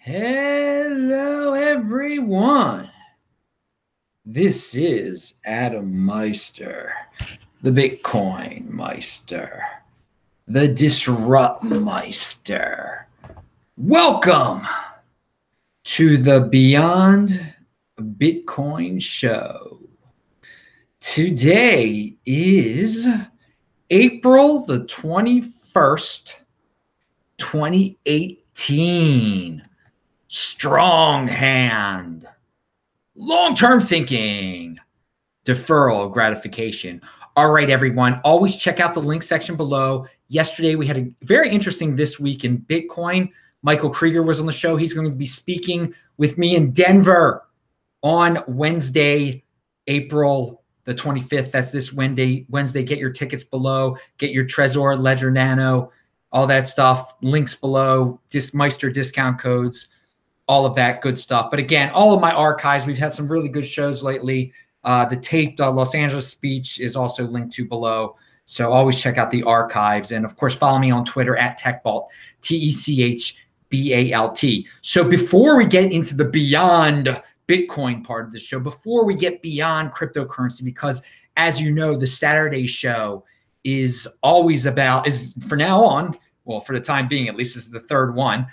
Hello, everyone. This is Adam Meister, the Bitcoin Meister, the Disrupt Meister. Welcome to the Beyond Bitcoin show. Today is April the 21st, 2018. Strong hand, long-term thinking, deferral, gratification. All right, everyone, always check out the link section below. Yesterday, we had a very interesting This Week in Bitcoin. Michael Krieger was on the show. He's going to be speaking with me in Denver on Wednesday, April the 25th. That's this Wednesday. Get your tickets below. Get your Trezor, Ledger Nano, all that stuff. Links below, Meister discount codes. All of that good stuff. But again, all of my archives, we've had some really good shows lately. The taped Los Angeles speech is also linked to below. So always check out the archives. And of course, follow me on Twitter at TechBalt, TechBalt. So before we get into the Beyond Bitcoin part of the show, before we get beyond cryptocurrency, because as you know, the Saturday show is always about, is for now on, well, for the time being, at least this is the third one.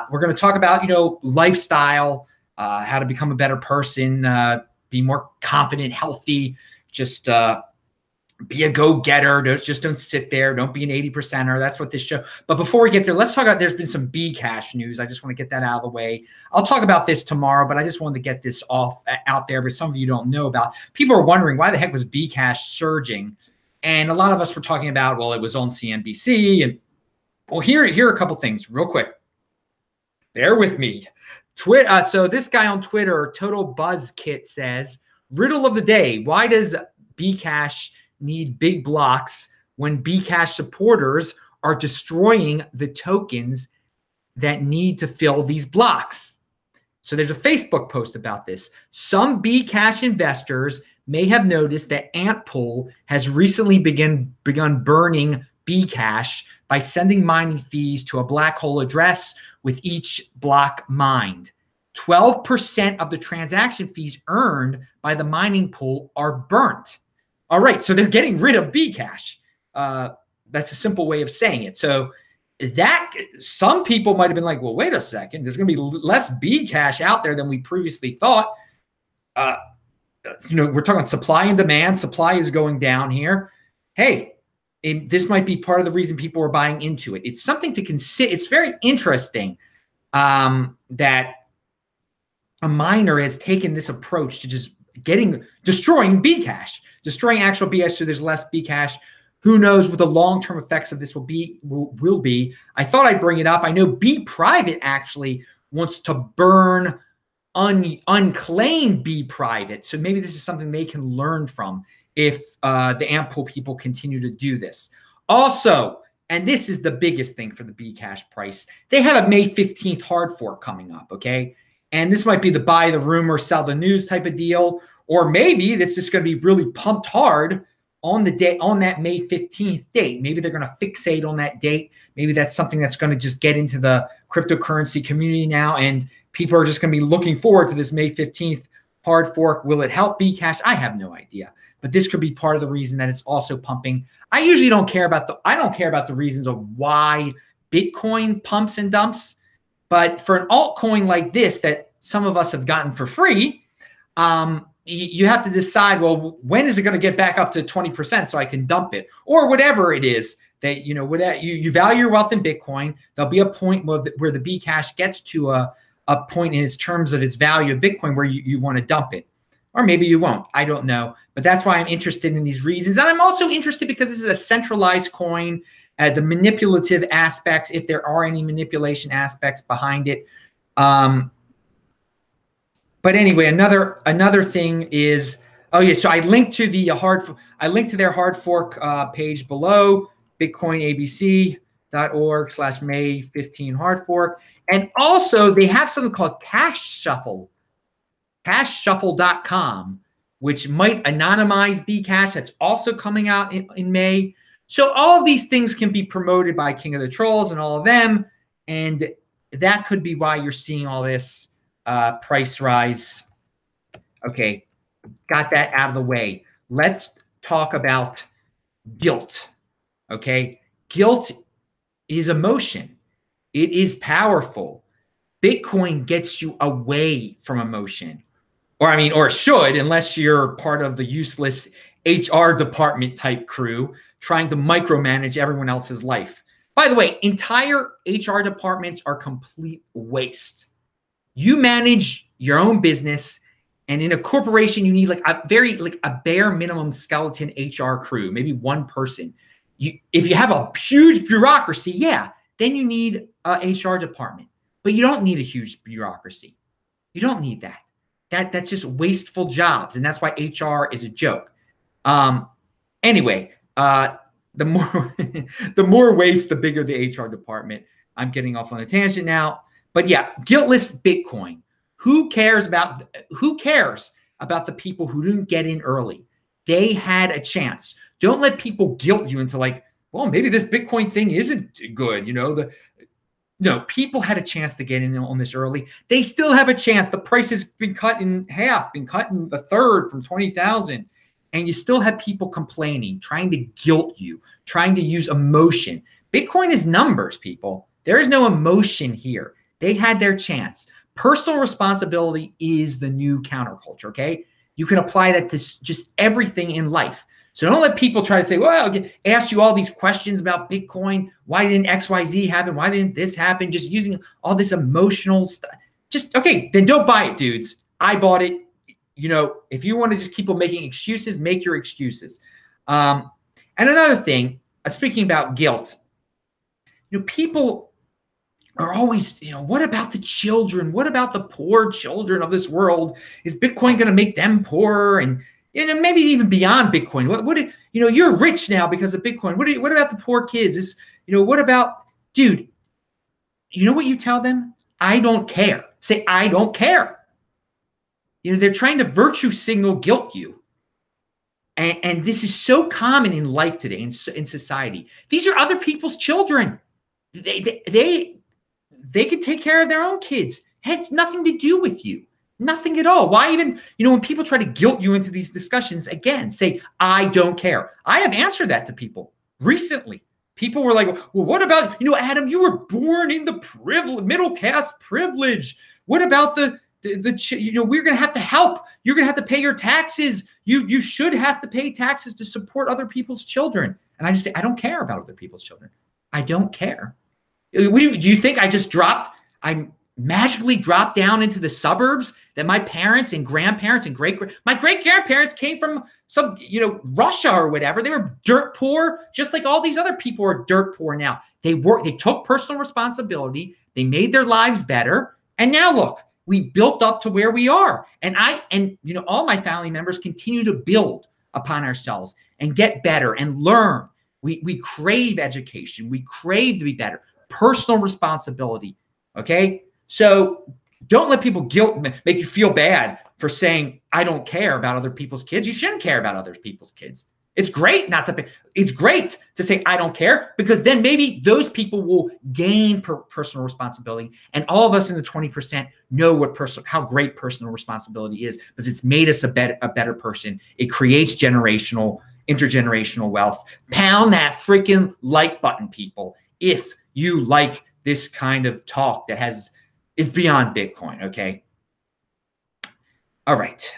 We're going to talk about, lifestyle, how to become a better person, be more confident, healthy, just be a go-getter. Just don't sit there. Don't be an 80%er. That's what this show. But before we get there, let's talk about, there's been some Bcash news. I just want to get that out of the way. I'll talk about this tomorrow, but I just wanted to get this out there because some of you don't know about. People are wondering why the heck was Bcash surging? And a lot of us were talking about, well, it was on CNBC. And well, here are a couple things real quick. Bear with me. So this guy on Twitter, Total Buzz Kit, says, riddle of the day, why does Bcash need big blocks when Bcash supporters are destroying the tokens that need to fill these blocks? So there's a Facebook post about this. Some Bcash investors may have noticed that Antpool has recently begun burning Bcash by sending mining fees to a black hole address with each block mined. 12% of the transaction fees earned by the mining pool are burnt. All right, so they're getting rid of Bcash. That's a simple way of saying it. So that some people might have been like, well, wait a second, there's going to be less Bcash out there than we previously thought. We're talking supply and demand. Supply is going down here. Hey, this might be part of the reason people are buying into it. It's something to consider. It's very interesting that a miner has taken this approach to just destroying Bcash, destroying actual Bcash, so there's less Bcash. Who knows what the long-term effects of this will be? I thought I'd bring it up. I know Bprivate actually wants to burn unclaimed Bprivate, so maybe this is something they can learn from if the Antpool people continue to do this. Also, and this is the biggest thing for the Bcash price, they have a May 15th hard fork coming up, okay? And this might be the buy the rumor, sell the news type of deal, or maybe that's just going to be really pumped hard on the day, on that May 15th date. Maybe they're going to fixate on that date. Maybe that's something that's going to just get into the cryptocurrency community now, and people are just going to be looking forward to this May 15th hard fork. Will it help Bcash? I have no idea. But this could be part of the reason that it's also pumping. I usually don't care about the reasons of why Bitcoin pumps and dumps. But for an altcoin like this that some of us have gotten for free, you have to decide, well, when is it going to get back up to 20% so I can dump it? Or whatever it is that, you value your wealth in Bitcoin. There'll be a point where the Bcash gets to a point in its terms of its value of Bitcoin where you want to dump it. Or maybe you won't. I don't know. But that's why I'm interested in these reasons. And I'm also interested because this is a centralized coin. The manipulative aspects, if there are any manipulation aspects behind it. But anyway, another thing is, oh yeah, so I linked to their hard fork page below, bitcoinabc.org/May 15 hard fork. And also they have something called Cash Shuffle. CashShuffle.com, which might anonymize Bcash. That's also coming out in May. So all of these things can be promoted by King of the Trolls and all of them. And that could be why you're seeing all this price rise. Okay, got that out of the way. Let's talk about guilt. Okay, guilt is emotion. It is powerful. Bitcoin gets you away from emotion. Or it should, unless you're part of the useless HR department type crew trying to micromanage everyone else's life. By the way, entire HR departments are complete waste. You manage your own business, and in a corporation, you need a bare minimum skeleton HR crew, maybe one person. If you have a huge bureaucracy, yeah, then you need a HR department. But you don't need a huge bureaucracy. You don't need that. That's just wasteful jobs, and that's why HR is a joke. Anyway, the more waste, the bigger the HR department. I'm getting off on a tangent now, but yeah, guiltless Bitcoin. Who cares about the people who didn't get in early? They had a chance. Don't let people guilt you into well, maybe this Bitcoin thing isn't good. No, people had a chance to get in on this early. They still have a chance. The price has been cut in half, been cut in a third from 20,000. And you still have people complaining, trying to guilt you, trying to use emotion. Bitcoin is numbers, people. There is no emotion here. They had their chance. Personal responsibility is the new counterculture, okay? You can apply that to just everything in life. So don't let people try to say, well, I'll ask you all these questions about Bitcoin. Why didn't XYZ happen? Why didn't this happen? Just using all this emotional stuff. Okay, then don't buy it, dudes. I bought it. If you want to just keep on making excuses, make your excuses. And another thing, speaking about guilt, people are always, what about the children? What about the poor children of this world? Is Bitcoin going to make them poorer? And maybe even beyond Bitcoin. What you're rich now because of Bitcoin. What about the poor kids? What about, dude, you know what you tell them? I don't care. Say, I don't care. They're trying to virtue signal guilt you. And this is so common in life today, in society. These are other people's children. They can take care of their own kids. It has nothing to do with you. Nothing at all. Why even, when people try to guilt you into these discussions, again, say, I don't care. I have answered that to people recently. People were like, well, what about, Adam, you were born in the middle class privilege. What about we're going to have to help. You're going to have to pay your taxes. You should have to pay taxes to support other people's children. And I just say, I don't care about other people's children. I don't care. Do you think I magically dropped down into the suburbs that my parents and grandparents and my great-grandparents came from some, Russia or whatever. They were dirt poor, just like all these other people are dirt poor now. They took personal responsibility. They made their lives better. And now look, we built up to where we are. And all my family members continue to build upon ourselves and get better and learn. We crave education. We crave to be better. Personal responsibility. Okay. So don't let people make you feel bad for saying, I don't care about other people's kids. You shouldn't care about other people's kids. It's great it's great to say, I don't care, because then maybe those people will gain personal responsibility. And all of us in the 20% know how great personal responsibility is, because it's made us a better person. It creates intergenerational wealth. Pound that freaking like button, people, if you like this kind of talk that is beyond Bitcoin. Okay. All right.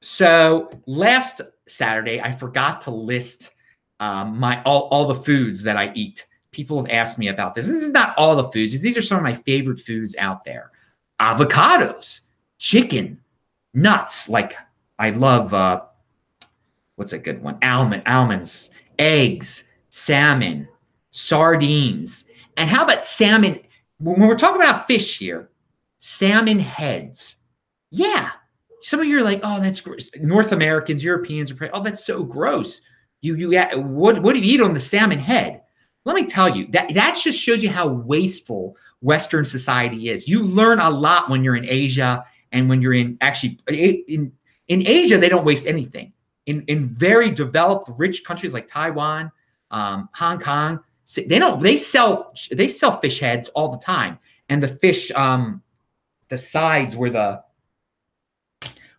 So last Saturday, I forgot to list all the foods that I eat. People have asked me about this. This is not all the foods. These are some of my favorite foods out there. Avocados, chicken, nuts. Like I love, what's a good one? Almonds, eggs, salmon, sardines. And how about salmon? When we're talking about fish here, salmon heads. Yeah. Some of you are like, oh, that's gross. North Americans, Europeans are, oh, that's so gross. What do you eat on the salmon head? Let me tell you, that just shows you how wasteful Western society is. You learn a lot when you're in Asia, and when you're in Asia, they don't waste anything. In very developed, rich countries like Taiwan, Hong Kong, they sell fish heads all the time. and the fish, the sides were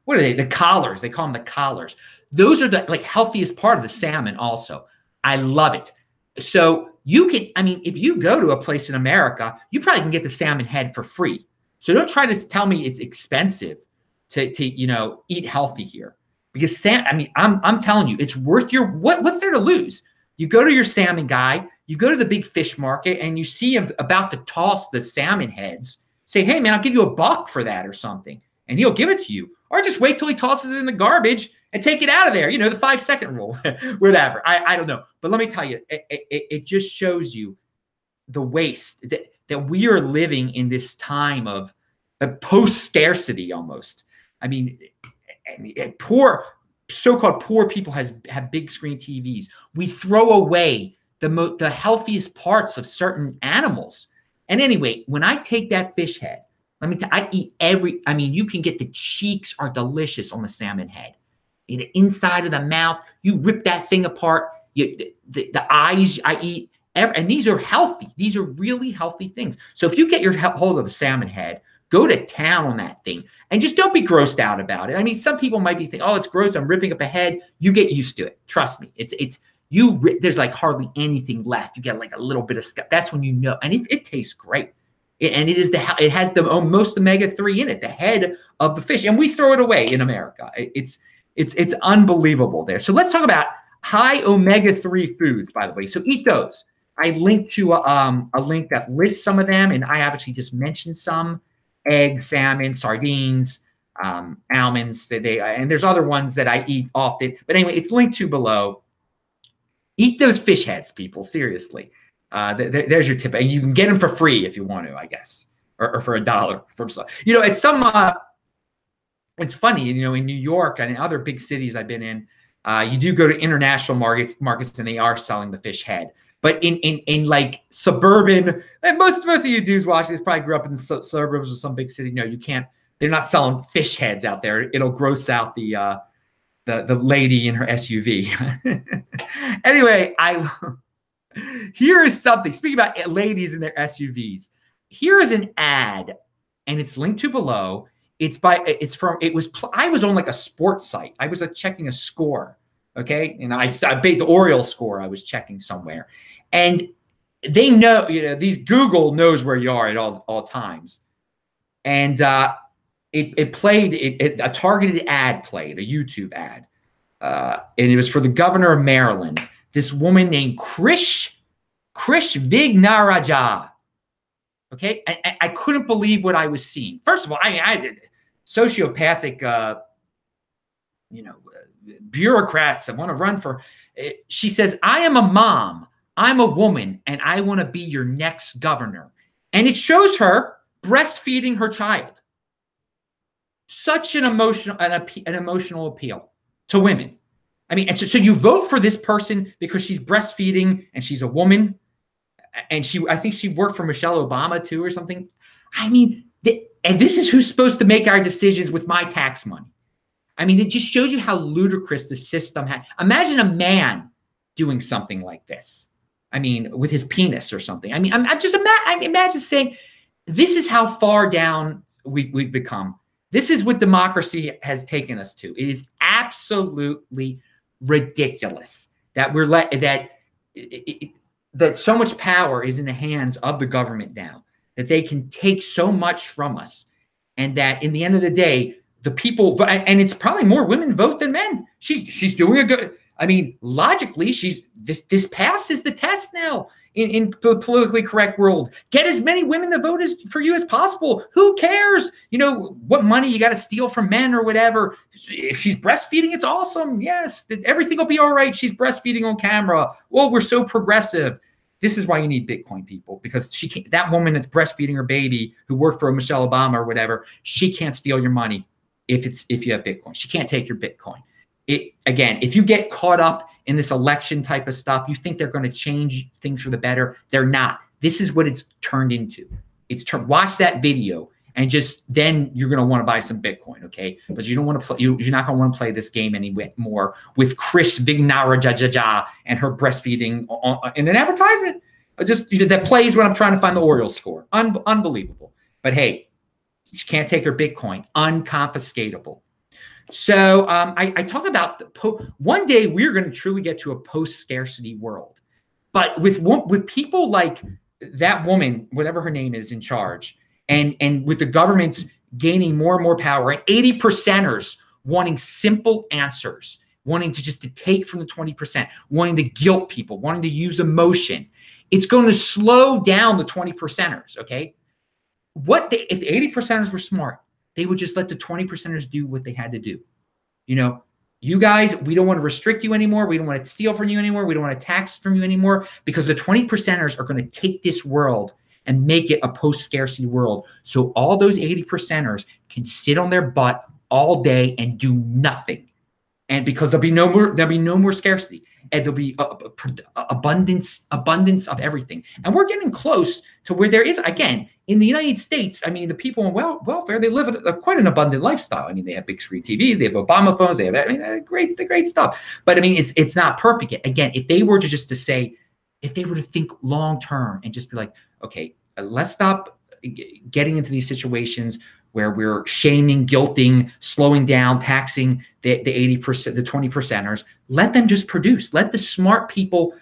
what are they? The collars. They call them the collars. Those are the like healthiest part of the salmon also. I love it. So you can, I mean, if you go to a place in America, you probably can get the salmon head for free. So don't try to tell me it's expensive to you know, eat healthy here. Because I mean, I'm telling you, it's worth your, what's there to lose? You go to your salmon guy, you go to the big fish market and you see him about to toss the salmon heads. Say, hey man, I'll give you $1 for that or something. And he'll give it to you. Or just wait till he tosses it in the garbage and take it out of there. You know, the 5-second rule, whatever. I don't know. But let me tell you, it just shows you the waste that we are living in this time of post-scarcity almost. I mean, poor, so-called poor people have big screen TVs. We throw away the healthiest parts of certain animals. And anyway, when I take that fish head, let me tell you, I eat I mean, you can get the cheeks are delicious on the salmon head. The inside of the mouth, you rip that thing apart. The eyes, I eat. And these are healthy. These are really healthy things. So if you get your hold of a salmon head, go to town on that thing and just don't be grossed out about it. I mean, some people might be thinking, oh, it's gross, I'm ripping up a head. You get used to it. Trust me. There's like hardly anything left. You get like a little bit of stuff. That's when you know, and it tastes great. It has the most omega-3 in it, the head of the fish, and we throw it away in America. It's unbelievable there. So let's talk about high omega-3 foods, by the way. So eat those. I linked to a link that lists some of them, and I actually just mentioned some: eggs, salmon, sardines, almonds. And there's other ones that I eat often. But anyway, it's linked to below. Eat those fish heads, people. Seriously. There's your tip. And you can get them for free if you want to, I guess, or for $1 from some. You know, it's it's funny, you know, in New York and in other big cities I've been in, you do go to international markets and they are selling the fish head. But in like suburban, and most of you dudes watching this probably grew up in the suburbs of some big city. No, you can't. They're not selling fish heads out there. It'll gross out the lady in her SUV. Anyway, here is something. Speaking about ladies in their SUVs, here is an ad, and it's linked to below. I was on like a sports site. I was checking a score, okay, and I bet the Orioles score. I was checking somewhere, and they know, you know, Google knows where you are at all times, and it played a targeted ad played, a YouTube ad, and it was for the governor of Maryland. This woman named Krish Vignarajah. Okay, I couldn't believe what I was seeing. First of all, I sociopathic, you know, bureaucrats that want to run for. She says, "I am a mom. I'm a woman, and I want to be your next governor." And it shows her breastfeeding her child. Such an emotional appeal to women. I mean, so you vote for this person because she's breastfeeding and she's a woman, and I think she worked for Michelle Obama too or something. I mean, and this is who's supposed to make our decisions with my tax money. I mean, it just shows you how ludicrous the system has. Imagine a man doing something like this. I mean, with his penis or something. I mean, I imagine saying, this is how far down we've become. This is what democracy has taken us to. It is absolutely ridiculous that that so much power is in the hands of the government now, that they can take so much from us, and that in the end of the day, the people, and it's probably more women vote than men. She's doing a good. I mean, logically, this passes the test now in the politically correct world. Get as many women to vote for you as possible. Who cares? You know, what money you got to steal from men or whatever. If she's breastfeeding, it's awesome. Yes, everything will be all right. She's breastfeeding on camera. Well, we're so progressive. This is why you need Bitcoin, people, because that woman that's breastfeeding her baby who worked for Michelle Obama or whatever, she can't steal your money if you have Bitcoin. She can't take your Bitcoin. Again, if you get caught up in this election type of stuff, you think they're going to change things for the better. They're not. This is what it's turned into. Watch that video, and then you're going to want to buy some Bitcoin, okay? Because you don't want to play. You're not going to want to play this game anymore with Krish Vignarajah and her breastfeeding in an advertisement. Just that plays when I'm trying to find the Orioles score. Unbelievable. But hey, she can't take her Bitcoin. Unconfiscatable. So I talk about one day we're going to truly get to a post-scarcity world. But with people like that woman, whatever her name is, in charge, and with the governments gaining more and more power, and 80%ers wanting simple answers, wanting to take from the 20%, wanting to guilt people, wanting to use emotion, it's going to slow down the 20%ers, okay? If the 80%ers were smart, they would just let the 20%ers do what they had to do. You guys, we don't want to restrict you anymore. We don't want to steal from you anymore. We don't want to tax from you anymore, because the 20%ers are going to take this world and make it a post-scarcity world. So all those 80%ers can sit on their butt all day and do nothing. And because there'll be no more scarcity, and there'll be abundance of everything. And we're getting close to where there is, again, in the United States, I mean, the people on welfare, they live quite an abundant lifestyle. I mean, they have big screen TVs, they have Obama phones, they have, I mean, great stuff. But I mean, it's not perfect yet. Again, if they were to say, if they were to think long term and just be like, okay, let's stop getting into these situations where we're shaming, guilting, slowing down, taxing the 80%, the 20%ers. Let them just produce. Let the smart people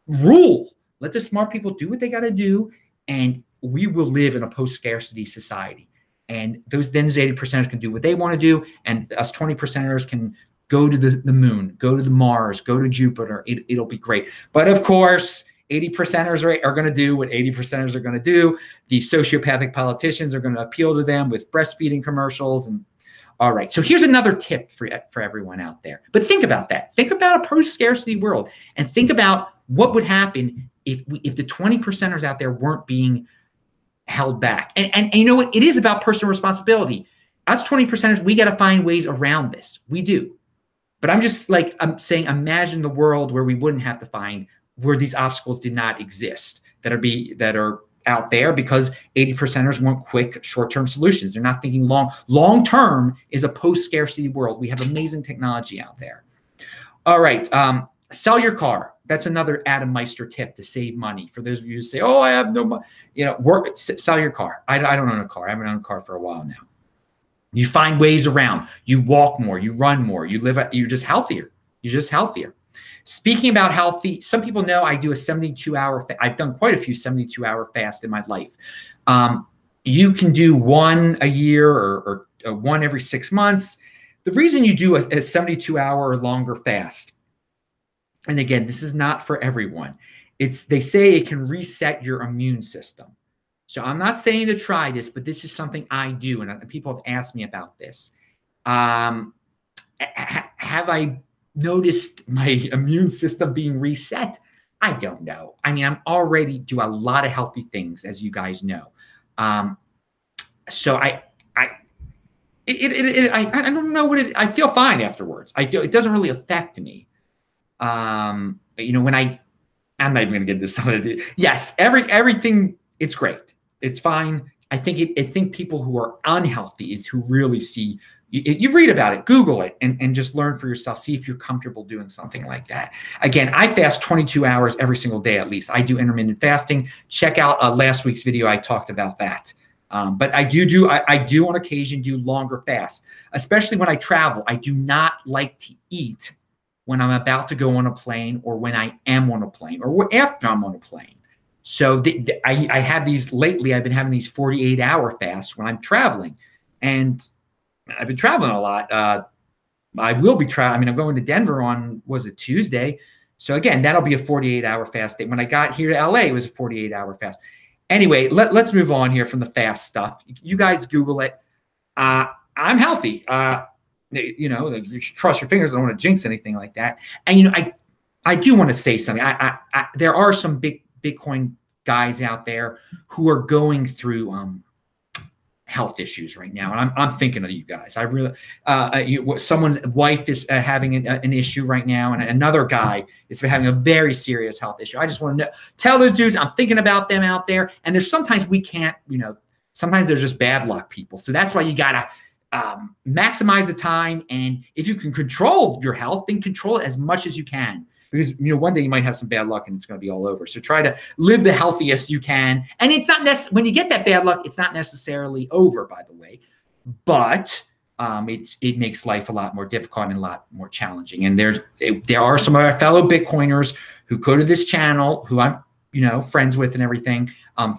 rule. Let the smart people do what they got to do, and we will live in a post-scarcity society. And those 80%ers can do what they want to do, and us 20%ers can go to the moon, go to the Mars, go to Jupiter. It'll be great. But of course, 80%ers are going to do what 80%ers are going to do. The sociopathic politicians are going to appeal to them with breastfeeding commercials. And all right, so here's another tip for everyone out there. But think about that. Think about a post-scarcity world, and think about what would happen if the 20%ers out there weren't being held back. And you know what? It is about personal responsibility. Us 20%ers, we got to find ways around this. We do. But I'm saying, imagine the world where we wouldn't have to find, where these obstacles did not exist, that are out there, because 80%ers want quick, short-term solutions. They're not thinking long-term is a post-scarcity world. We have amazing technology out there. All right, sell your car. That's another Adam Meister tip to save money. For those of you who say, "Oh, I have no money," sell your car. I don't own a car. I haven't owned a car for a while now. You find ways around. You walk more. You run more. You're just healthier. You're just healthier. Speaking about healthy, some people know I do a 72-hour. I've done quite a few 72-hour fast in my life. You can do one a year or one every 6 months. The reason you do a 72-hour or longer fast, and again, this is not for everyone. They say it can reset your immune system. So I'm not saying to try this, but this is something I do, and people have asked me about this. Have I noticed my immune system being reset? I don't know. I mean, I'm already do a lot of healthy things, as you guys know. So I don't know what I feel fine afterwards. It doesn't really affect me. When I'm not even gonna get this. Yes, everything, it's great. It's fine. I think people who are unhealthy is who really see. You read about it, Google it, and just learn for yourself. See if you're comfortable doing something like that. Again, I fast 22 hours every single day at least. I do intermittent fasting. Check out last week's video. I talked about that. But I do on occasion do longer fasts, especially when I travel. I do not like to eat when I'm about to go on a plane, or when I am on a plane, or after I'm on a plane. So I have these lately. I've been having these 48-hour fasts when I'm traveling, and I've been traveling a lot. I will be traveling. I mean, I'm going to Denver on, Tuesday? So again, that'll be a 48-hour fast day. When I got here to LA, it was a 48-hour fast. Anyway, let's move on here from the fast stuff. You guys Google it. I'm healthy. You should cross your fingers. I don't want to jinx anything like that. And I do want to say something. There are some big Bitcoin guys out there who are going through health issues right now, and I'm thinking of you guys. I really, someone's wife is having an issue right now, and another guy is having a very serious health issue. I just want to tell those dudes I'm thinking about them out there. And there's sometimes we can't, sometimes there's just bad luck people. So that's why you gotta maximize the time, and if you can control your health, then control it as much as you can. because one day you might have some bad luck and it's going to be all over. So try to live the healthiest you can. And it's not when you get that bad luck, it's not necessarily over, by the way, but it makes life a lot more difficult and a lot more challenging. And there are some of our fellow Bitcoiners who go to this channel, who I'm friends with and everything,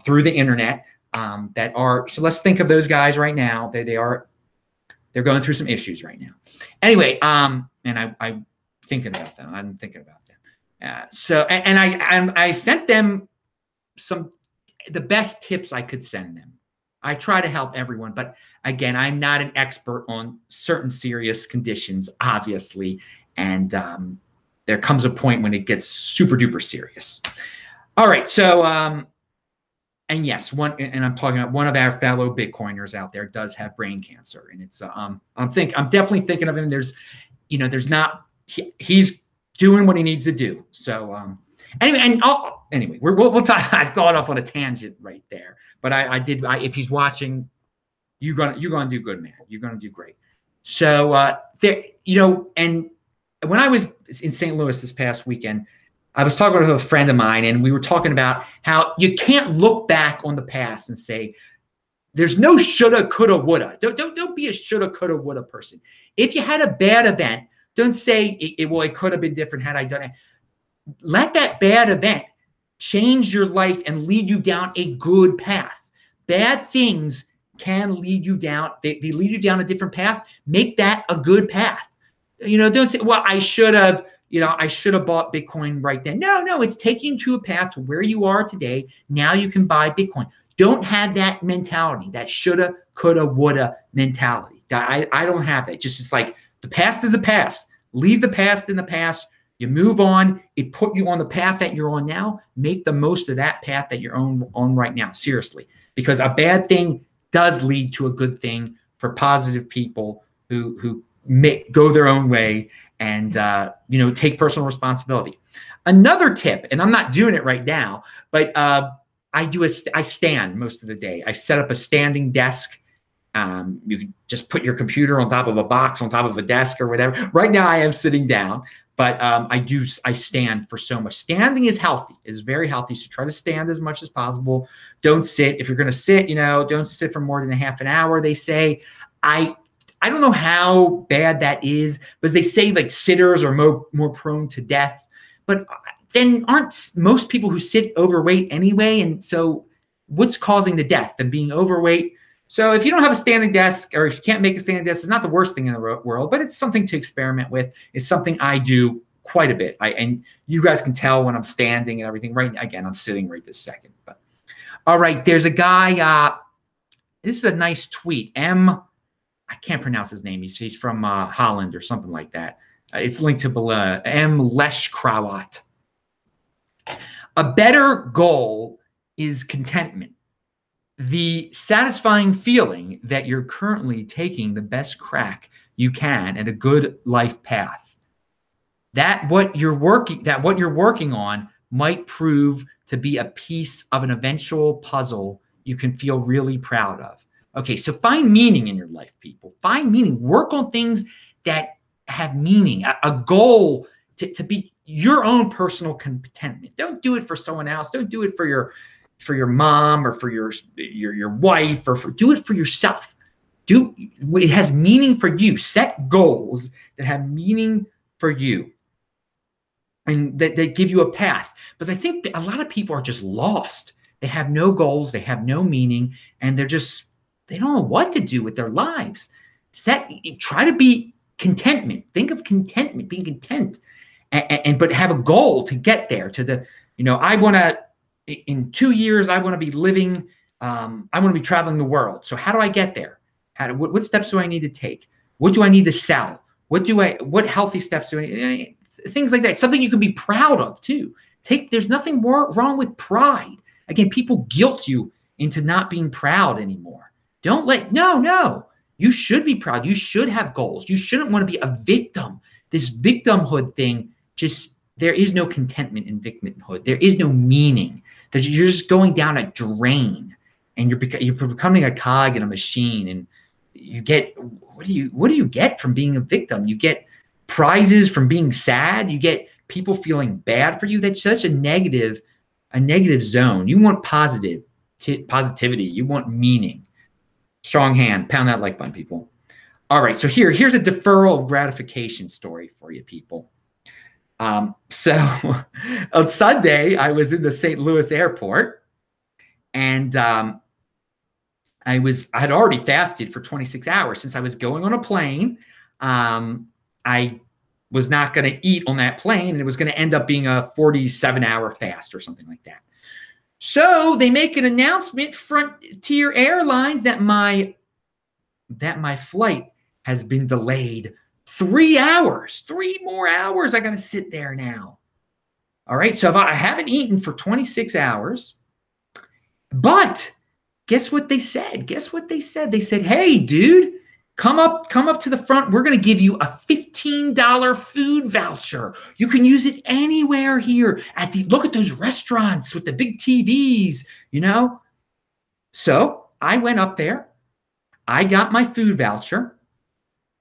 through the internet, that are, so let's think of those guys right now. They're going through some issues right now. Anyway, and I'm thinking about them. I'm thinking about them. So, and I sent them the best tips I could send them. I try to help everyone, but again, I'm not an expert on certain serious conditions, obviously. And there comes a point when it gets super duper serious. All right. So, and yes, and I'm talking about one of our fellow Bitcoiners out there does have brain cancer, and it's I'm definitely thinking of him. He's doing what he needs to do. So anyway, we'll talk. I've gone off on a tangent right there, but if he's watching, you're gonna do good, man. You're gonna do great. So and when I was in St. Louis this past weekend, I was talking to a friend of mine, and we were talking about how you can't look back on the past and say, there's no shoulda, coulda, woulda. Don't be a shoulda, coulda, woulda person. If you had a bad event, don't say, it could have been different had I done it. Let that bad event change your life and lead you down a good path. Bad things can lead you down. They lead you down a different path. Make that a good path. Don't say, well, I should have bought Bitcoin right then. No, it's taking you to a path to where you are today. Now you can buy Bitcoin. Don't have that mentality, that shoulda, coulda, woulda mentality. I don't have that. It's like the past is the past. Leave the past in the past. You move on. It put you on the path that you're on now. Make the most of that path that you're on right now. Seriously, because a bad thing does lead to a good thing for positive people who go their own way and take personal responsibility. Another tip, and I'm not doing it right now, but I stand most of the day. I set up a standing desk. You can just put your computer on top of a box, on top of a desk or whatever. Right now I am sitting down, but I stand for so much. Standing is healthy, is very healthy. So try to stand as much as possible. Don't sit. If you're going to sit, don't sit for more than a half an hour, they say. I don't know how bad that is, because they say like sitters are more prone to death. But then aren't most people who sit overweight anyway? And so what's causing the death? Them being overweight? So if you don't have a standing desk, or if you can't make a standing desk, it's not the worst thing in the world, but it's something to experiment with. It's something I do quite a bit. And you guys can tell when I'm standing and everything. Right, again, I'm sitting right this second. But all right, there's a guy. This is a nice tweet. I can't pronounce his name. He's from Holland or something like that. It's linked to below. Leshkrawat. A better goal is contentment. The satisfying feeling that you're currently taking the best crack you can at a good life path. That what you're working on might prove to be a piece of an eventual puzzle you can feel really proud of. Okay, so find meaning in your life, people. Find meaning. Work on things that have meaning, a goal to be your own personal contentment. Don't do it for someone else. Don't do it for your mom or for your wife, do it for yourself. It has meaning for you. Set goals that have meaning for you and that give you a path. Because I think a lot of people are just lost. They have no goals, they have no meaning, and they don't know what to do with their lives. Try to be contentment. Think of contentment, being content, but have a goal to get there. I want to, in 2 years, I want to be living. I want to be traveling the world. So how do I get there? What steps do I need to take? What do I need to sell? What healthy steps do I need? Things like that. Something you can be proud of too. There's nothing wrong with pride. Again, people guilt you into not being proud anymore. No. You should be proud. You should have goals. You shouldn't want to be a victim. This victimhood thing, there is no contentment in victimhood. There is no meaning. You're just going down a drain, and you're becoming a cog in a machine. And you get, what do you get from being a victim? You get prizes from being sad. You get people feeling bad for you, that's such a negative zone. You want positivity. You want meaning. Strong hand. Pound that like button, people. All right. So here's a deferral of gratification story for you, people. So on Sunday, I was in the St. Louis airport, and I had already fasted for 26 hours since I was going on a plane. I was not going to eat on that plane, and it was going to end up being a 47-hour fast or something like that. So they make an announcement, Frontier Airlines, that my flight has been delayed 3 hours. 3 more hours. I got to sit there now. All right. So if I haven't eaten for 26 hours, but guess what they said? They said, hey, dude, come up to the front. We're going to give you a $15 food voucher. You can use it anywhere here look at those restaurants with the big TVs, you know? So I went up there. I got my food voucher.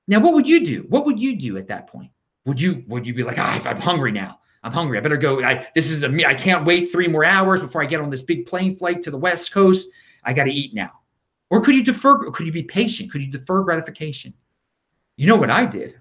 Now, what would you do? What would you do at that point? Would you be like, I'm hungry now. I'm hungry. I better go. I can't wait 3 more hours before I get on this big plane flight to the West Coast. I got to eat now. Or could you defer? Could you be patient? Could you defer gratification? You know what I did?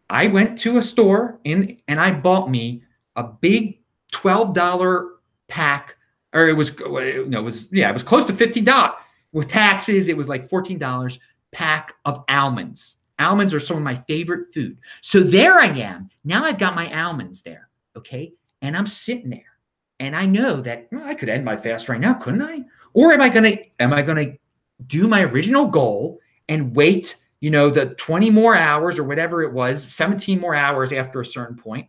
I went to a store and I bought me a big $12 pack, or it was close to $15 with taxes. It was like $14 pack of almonds. Almonds are some of my favorite food. So there I am. Now I've got my almonds there, okay? And I'm sitting there, and I know that I could end my fast right now, couldn't I? Or am I gonna do my original goal and wait, the 20 more hours or whatever it was, 17 more hours after a certain point?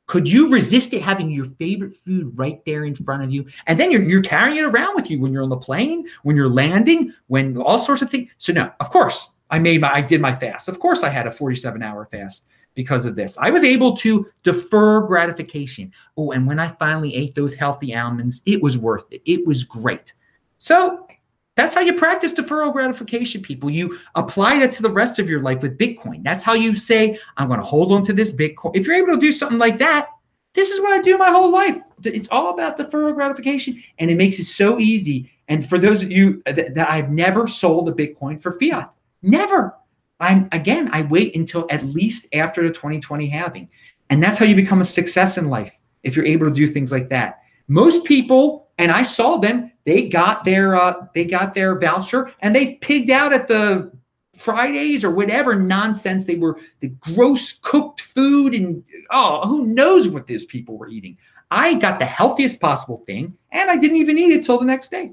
Could you resist it, having your favorite food right there in front of you? And then you're carrying it around with you when you're on the plane, when you're landing, when all sorts of things. So no, of course, I did my fast. Of course, I had a 47-hour fast because of this. I was able to defer gratification. Oh, and when I finally ate those healthy almonds, it was worth it. It was great. So that's how you practice deferral gratification, people. You apply that to the rest of your life with Bitcoin. That's how you say, I'm going to hold on to this Bitcoin. If you're able to do something like that, this is what I do my whole life. It's all about deferral gratification, and it makes it so easy. And for those of you that I've never sold a Bitcoin for fiat, never. I wait until at least after the 2020 halving. And that's how you become a success in life, if you're able to do things like that. Most people, and I saw them, they got their voucher and they pigged out at the Fridays or whatever nonsense. They were the gross cooked food, and who knows what those people were eating. I got the healthiest possible thing, and I didn't even eat it till the next day.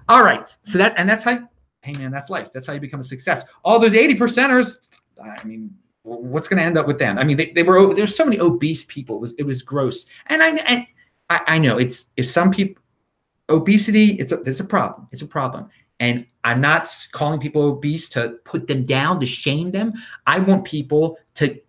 All right, so that's how. Hey man, that's life. That's how you become a success. All those 80%ers, I mean, what's going to end up with them? I mean, there's so many obese people. It was gross. And I know if some people, obesity, there's a problem. It's a problem. And I'm not calling people obese to put them down, to shame them. I want people to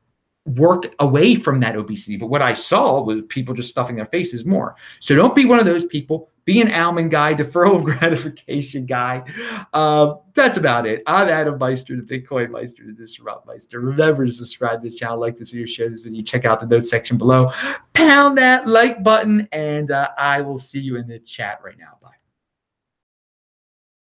work away from that obesity. But what I saw was people just stuffing their faces more. So don't be one of those people. Be an almond guy, deferral gratification guy. That's about it. I'm Adam Meister, the Bitcoin Meister, the Disrupt Meister. Remember to subscribe to this channel, like this video, share this video, check out the notes section below. Pound that like button, and I will see you in the chat right now. Bye.